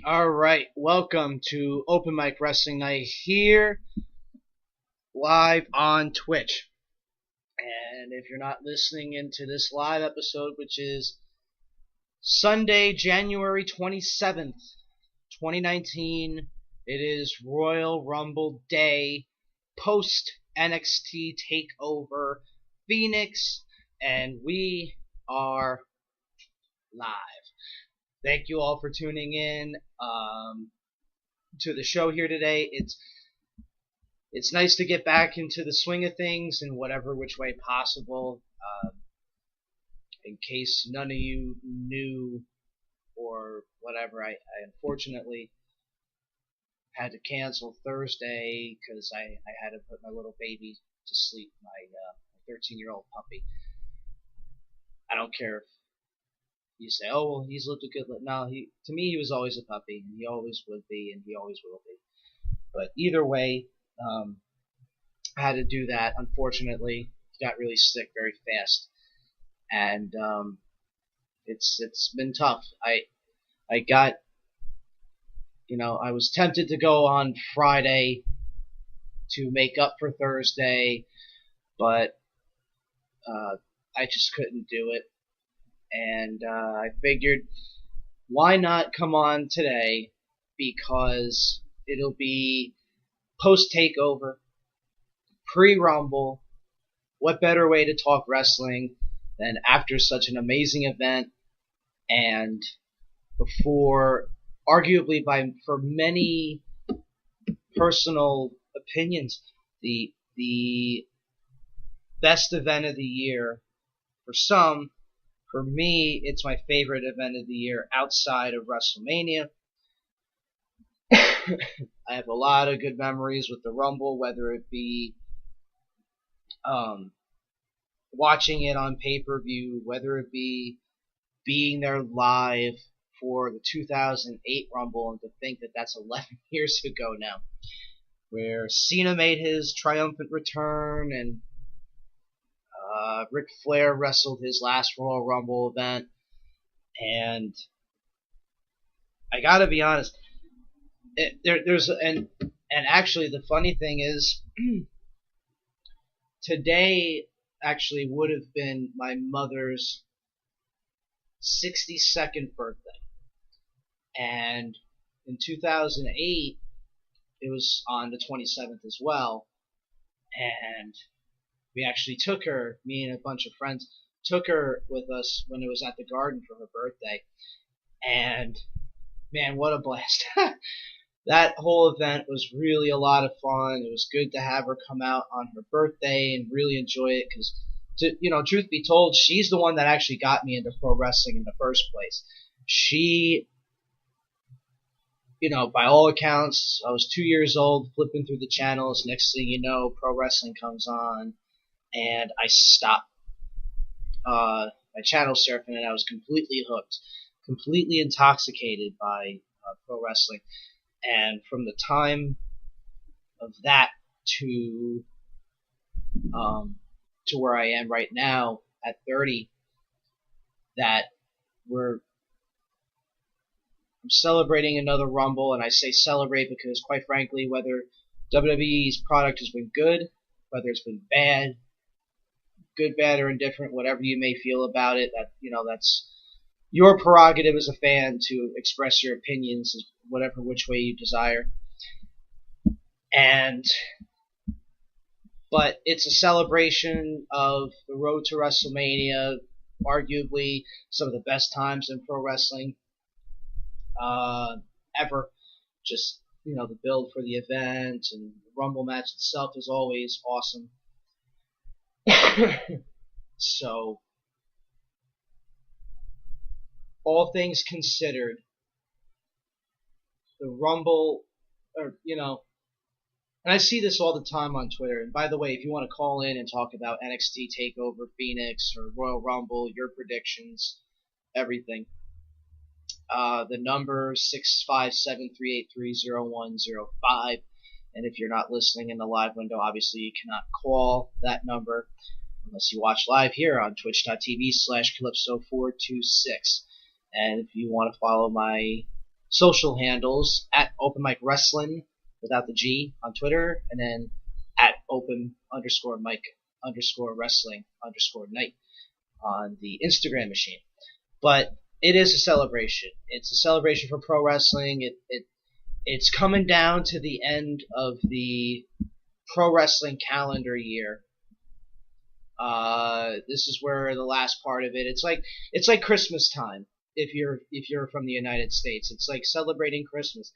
All right, welcome to Open Mic Wrestling Night here, live on Twitch. And if you're not listening into this live episode, which is Sunday, January 27th, 2019, it is Royal Rumble Day, post NXT TakeOver Phoenix, and we are live. Thank you all for tuning in to the show here today. It's nice to get back into the swing of things in whatever which way possible. In case none of you knew or whatever, I unfortunately had to cancel Thursday because I had to put my little baby to sleep, my 13-year-old puppy. I don't care if you say, oh, well, he's lived a good life. No, to me, he was always a puppy, and he always would be, and he always will be. But either way, I had to do that. Unfortunately, he got really sick very fast, and it's been tough. I got, I was tempted to go on Friday to make up for Thursday, but I just couldn't do it. And I figured, why not come on today? Because it'll be post-takeover, pre-rumble. What better way to talk wrestling than after such an amazing event and before, arguably for many personal opinions, the best event of the year for some. For me, it's my favorite event of the year outside of WrestleMania. I have a lot of good memories with the Rumble, whether it be watching it on pay-per-view, whether it be being there live for the 2008 Rumble, and to think that that's 11 years ago now, where Cena made his triumphant return and Ric Flair wrestled his last Royal Rumble event, and I gotta be honest, and actually the funny thing is, today actually would have been my mother's 62nd birthday, and in 2008 it was on the 27th as well, and we actually took her, me and a bunch of friends, took her with us when it was at the Garden for her birthday. And, man, what a blast. That whole event was really a lot of fun. It was good to have her come out on her birthday and really enjoy it because, truth be told, she's the one that actually got me into pro wrestling in the first place. She, by all accounts, I was 2 years old, flipping through the channels. Next thing you know, pro wrestling comes on. And I stopped my channel surfing, and I was completely hooked, completely intoxicated by pro wrestling. And from the time of that to where I am right now at 30, that I'm celebrating another Rumble, and I say celebrate because, quite frankly, whether WWE's product has been good, whether it's been bad, good, bad, or indifferent, whatever you may feel about it, that's your prerogative as a fan to express your opinions whatever which way you desire. But it's a celebration of the road to WrestleMania, arguably some of the best times in pro wrestling ever. Just, the build for the event and the Rumble match itself is always awesome. So, all things considered, the Rumble, and I see this all the time on Twitter. And by the way, if you want to call in and talk about NXT TakeOver Phoenix or Royal Rumble, your predictions, everything, the number 657-383-0105. And if you're not listening in the live window, obviously you cannot call that number unless you watch live here on twitch.tv/Calypso426. And if you want to follow my social handles at Open Mic Wrestling without the G on Twitter, and then at Open_Mic_Wrestling_Night on the Instagram machine. But it is a celebration. It's a celebration for pro wrestling. It's coming down to the end of the pro wrestling calendar year. This is where the last part of it. It's like Christmas time. If you're from the United States, it's like celebrating Christmas.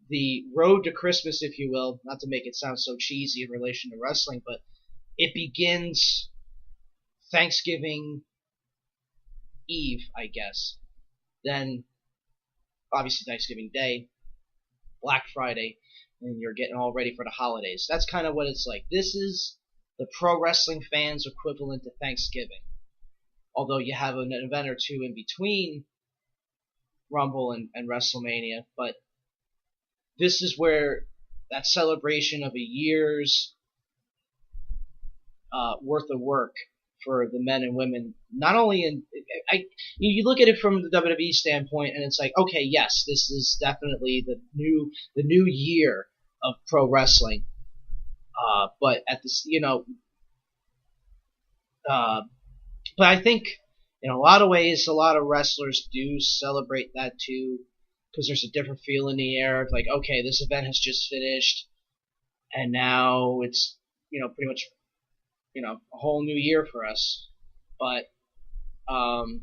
The road to Christmas, if you will, not to make it sound so cheesy in relation to wrestling, but it begins Thanksgiving Eve, I guess. Then, obviously, Thanksgiving Day, Black Friday, and you're getting all ready for the holidays. That's kind of what it's like. This is the pro wrestling fans' equivalent to Thanksgiving. Although you have an event or two in between Rumble and WrestleMania, but this is where that celebration of a year's worth of work for the men and women, not only you look at it from the WWE standpoint, and it's like, okay, yes, this is definitely the new year of pro wrestling. But at this, but I think in a lot of ways, a lot of wrestlers do celebrate that too, because there's a different feel in the air. Like, okay, this event has just finished, and now it's pretty much a whole new year for us. But no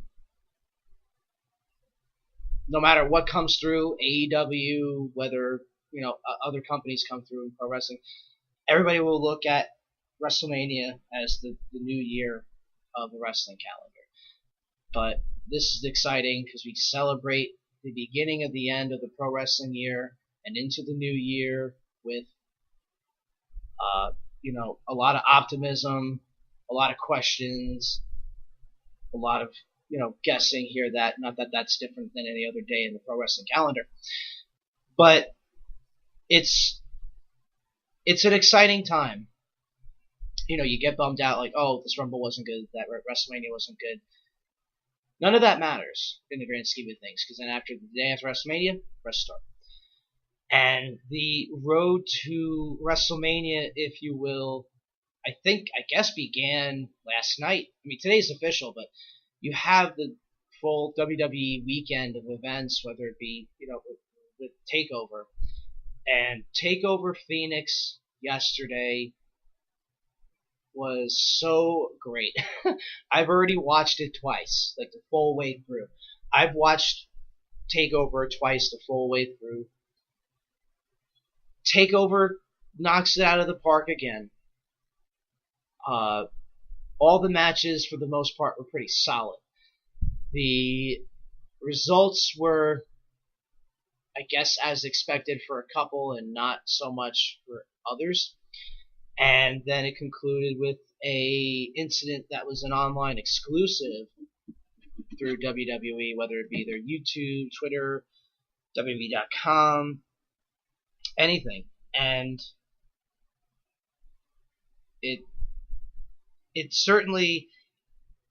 matter what comes through, AEW, whether other companies come through in pro wrestling, everybody will look at WrestleMania as the new year of the wrestling calendar. But this is exciting because we celebrate the beginning of the end of the pro wrestling year and into the new year with a lot of optimism, a lot of questions, a lot of guessing here. That not that that's different than any other day in the pro wrestling calendar, but it's an exciting time. You get bummed out like, oh, this Rumble wasn't good, that WrestleMania wasn't good. None of that matters in the grand scheme of things, because then after the day after WrestleMania, press start. And the road to WrestleMania, if you will, I guess began last night. I mean, today's official, but you have the full WWE weekend of events, whether it be, with TakeOver. And TakeOver Phoenix yesterday was so great. I've already watched it twice, like the full way through. I've watched TakeOver twice the full way through. TakeOver knocks it out of the park again. All the matches, for the most part, were pretty solid. The results were, I guess, as expected for a couple and not so much for others. And then it concluded with a incident that was an online exclusive through WWE, whether it be their YouTube, Twitter, WWE.com, anything. And it certainly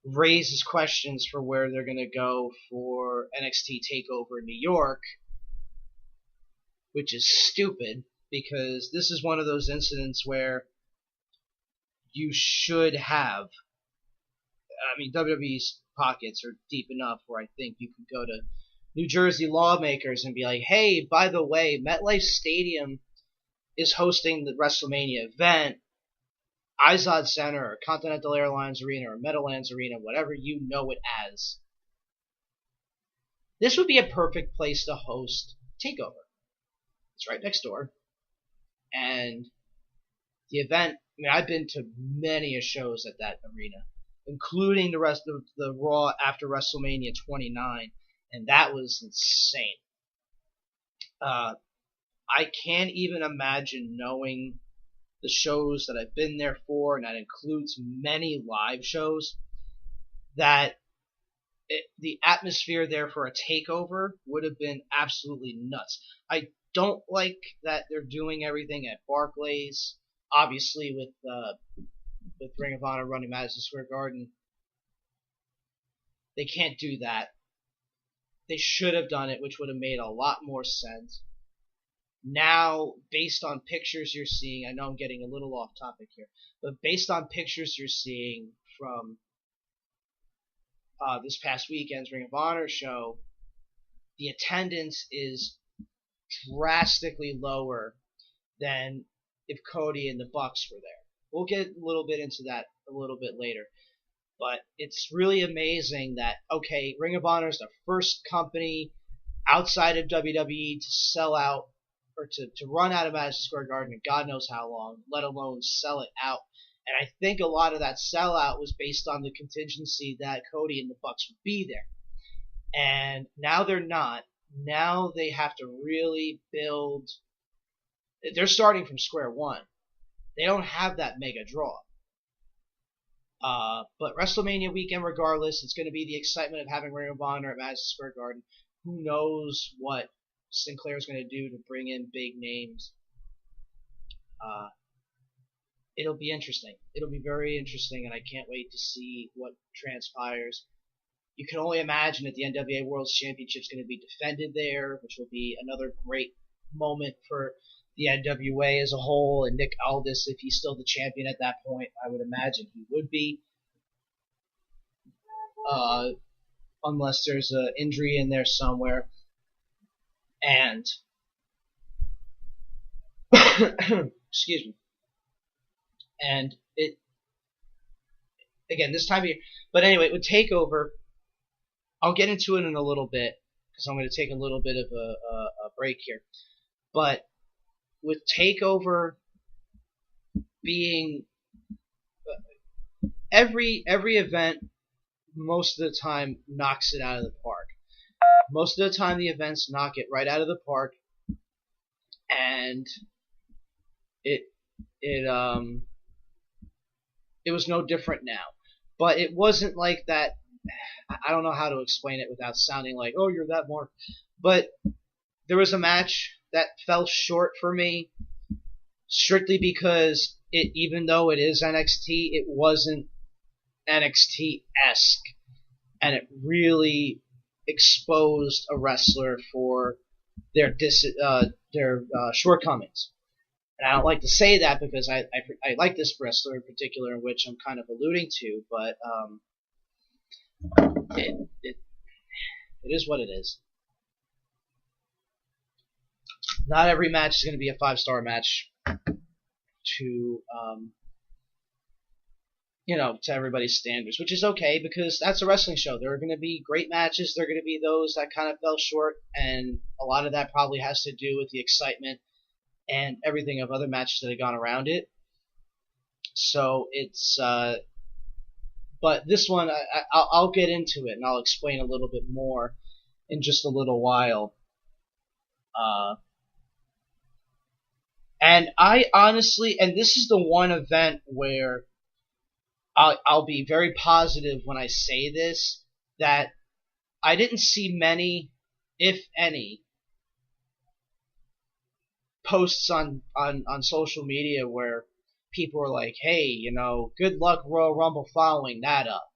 raises questions for where they're going to go for NXT TakeOver New York, which is stupid, because this is one of those incidents where you should have. I mean, WWE's pockets are deep enough where I think you could go to New Jersey lawmakers and be like, hey, by the way, MetLife Stadium is hosting the WrestleMania event. Izod Center or Continental Airlines Arena or Meadowlands Arena, whatever you know it as. This would be a perfect place to host TakeOver. It's right next door. And the event, I mean, I've been to many a shows at that arena, including the rest of the Raw after WrestleMania 29, and that was insane. I can't even imagine knowing the shows that I've been there for, and that includes many live shows, that the atmosphere there for a takeover would have been absolutely nuts. I don't like that they're doing everything at Barclays. Obviously, with Ring of Honor running Madison Square Garden, they can't do that. They should have done it, which would have made a lot more sense. Now, based on pictures you're seeing, I know I'm getting a little off topic here, but based on pictures you're seeing from this past weekend's Ring of Honor show, the attendance is drastically lower than if Cody and the Bucks were there. We'll get a little bit into that a little bit later. But it's really amazing that, okay, Ring of Honor is the first company outside of WWE to sell out or to run out of Madison Square Garden in God knows how long, let alone sell it out. And I think a lot of that sellout was based on the contingency that Cody and the Bucks would be there. And now they're not. Now they have to really build. They're starting from square one. They don't have that mega draw. But WrestleMania weekend, regardless, it's going to be the excitement of having Ring of Honor at Madison Square Garden. Who knows what Sinclair's going to do to bring in big names. It'll be interesting. It'll be very interesting, and I can't wait to see what transpires. You can only imagine that the NWA World Championship is going to be defended there, which will be another great moment for the NWA as a whole, and Nick Aldis, if he's still the champion at that point, I would imagine he would be. Unless there's an injury in there somewhere. And, excuse me. And again, this time of year. But anyway, with TakeOver, I'll get into it in a little bit, because I'm going to take a little bit of a break here. But with TakeOver being every event, most of the time knocks it out of the park. Most of the time the events knock it right out of the park, and it was no different now. But it wasn't like that. I don't know how to explain it without sounding like, oh, you're that mark. But there was a match that fell short for me, strictly because even though it is NXT, it wasn't NXT-esque, and it really exposed a wrestler for their shortcomings. And I don't like to say that because I like this wrestler in particular, in which I'm kind of alluding to, but it is what it is. Not every match is going to be a 5-star match to to everybody's standards, which is okay because that's a wrestling show. There are going to be great matches. There are going to be those that kind of fell short, and a lot of that probably has to do with the excitement and everything of other matches that have gone around it. So it's, but this one, I'll get into it and I'll explain a little bit more in just a little while. And I honestly, and this is the one event where I'll be very positive when I say this, that I didn't see many, if any, posts on social media where people were like, hey, good luck Royal Rumble following that up.